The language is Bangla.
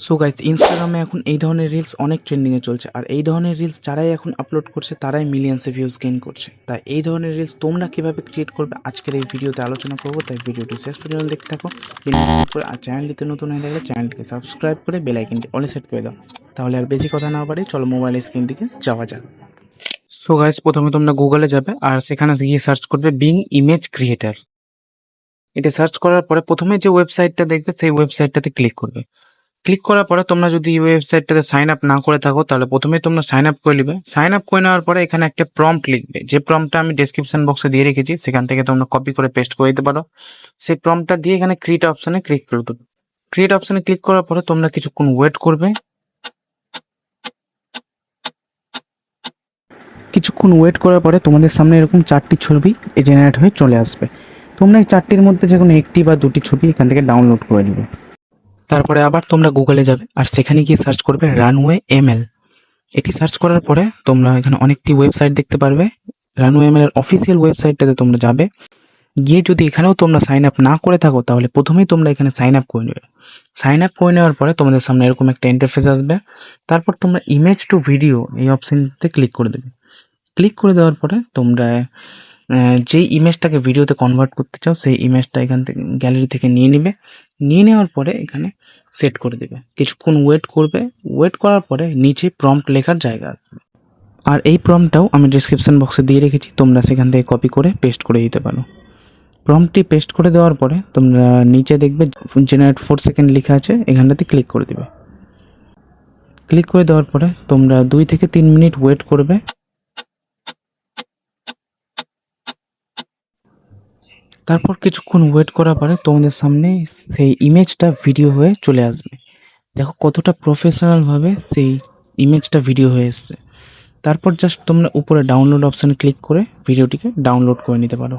সো গাইস, ইনস্টাগ্রামে এখন এই ধরনের রিলস অনেক ট্রেন্ডিংয়ে চলছে, আর এই ধরনের রিলস যারাই এখন আপলোড করছে তারাই মিলিয়ন্সে ভিউজ গেইন করছে। তাই এই ধরনের রিলস তোমরা কীভাবে ক্রিয়েট করবে আজকের এই ভিডিওতে আলোচনা করবো। তাই ভিডিওটি শেষ পর্যন্ত দেখতে থাকো, ভিডিও করে। আর চ্যানেলটিতে নতুন হয়ে থাকলে চ্যানেলটিকে সাবস্ক্রাইব করে বেল আইকনটি অলে সেট করে দাও। তাহলে আর বেশি কথা না বাড়ি, চলো মোবাইল স্ক্রিন দিকে যাওয়া যাক। সো গাইস, প্রথমে তোমরা গুগলে যাবে আর সেখানে গিয়ে সার্চ করবে বিং ইমেজ ক্রিয়েটার। এটা সার্চ করার পরে প্রথমে যে ওয়েবসাইটটা দেখবে সেই ওয়েবসাইটটাতে ক্লিক করবে। ক্লিক করার পরে তোমরা যদি এই ওয়েবসাইটটাতে সাইন আপ না করে থাকো তাহলে প্রথমেই তোমরা সাইন আপ করে নিবে। সাইন আপ করে নেওয়ার পরে এখানে একটা প্রম্পট লিখবে, যে প্রম্পটটা আমি ডেসক্রিপশন বক্সে দিয়ে রেখেছি, সেখান থেকে তোমরা কপি করে পেস্ট করে দিতে পারো। সেই প্রম্পটটা দিয়ে এখানে ক্রিয়েট অপশনে ক্লিক করে দেবে। ক্রিয়েট অপশনে ক্লিক করার পরে তোমরা কিছুক্ষণ ওয়েট করবে। কিছুক্ষণ ওয়েট করার পরে তোমাদের সামনে এরকম 4টি ছবি জেনারেট হয়ে চলে আসবে। তোমরা এই 4টির মধ্যে যে কোনো একটি বা দুটি ছবি এখান থেকে ডাউনলোড করে নেবে। তারপরে আবার তোমরা গুগলে যাবে আর সেখানে গিয়ে সার্চ করবে রানওয়ে এমএল। এটি সার্চ করার পরে তোমরা এখানে অনেকটি ওয়েবসাইট দেখতে পারবে। রানওয়ে এমএল এর অফিসিয়াল ওয়েবসাইটটাতে তোমরা যাবে। গিয়ে যদি এখানেও তোমরা সাইন আপ না করে থাকো তাহলে প্রথমেই তোমরা এখানে সাইন আপ করে নেবে। সাইন আপ করে নেওয়ার পরে তোমাদের সামনে এরকম একটা ইন্টারফেস আসবে। তারপর তোমরা ইমেজ টু ভিডিও এই অপশনতে ক্লিক করে দেবে। ক্লিক করে দেওয়ার পরে তোমরা যেই ইমেজটাকে ভিডিওতে কনভার্ট করতে চাও সেই ইমেজটা এখান থেকে গ্যালারি থেকে নিয়ে নেবে। নিয়ে নেওয়ার পরে এখানে সেট করে দেবে। কিছুক্ষণ ওয়েট করবে। ওয়েট করার পরে নিচে প্রম্পট লেখার জায়গা আসবে। আর এই প্রম্পটটাও আমি ডিসক্রিপশন বক্সে দিয়ে রেখেছি, তোমরা সেখান থেকে কপি করে পেস্ট করে দিতে পারো। প্রম্পটটি পেস্ট করে দেওয়ার পরে তোমরা নিচে দেখবে জেনারেট 4 সেকেন্ড লেখা আছে, এখানটাতে ক্লিক করে দেবে। ক্লিক করে দেওয়ার পরে তোমরা 2 থেকে 3 মিনিট ওয়েট করবে। তারপর কিছুক্ষণ ওয়েট করার পরে তোমাদের সামনে সেই ইমেজটা ভিডিও হয়ে চলে আসবে। দেখো কতটা প্রফেশনালভাবে সেই ইমেজটা ভিডিও হয়ে এসছে। তারপর জাস্ট তোমরা উপরে ডাউনলোড অপশানে ক্লিক করে ভিডিওটিকে ডাউনলোড করে নিতে পারো।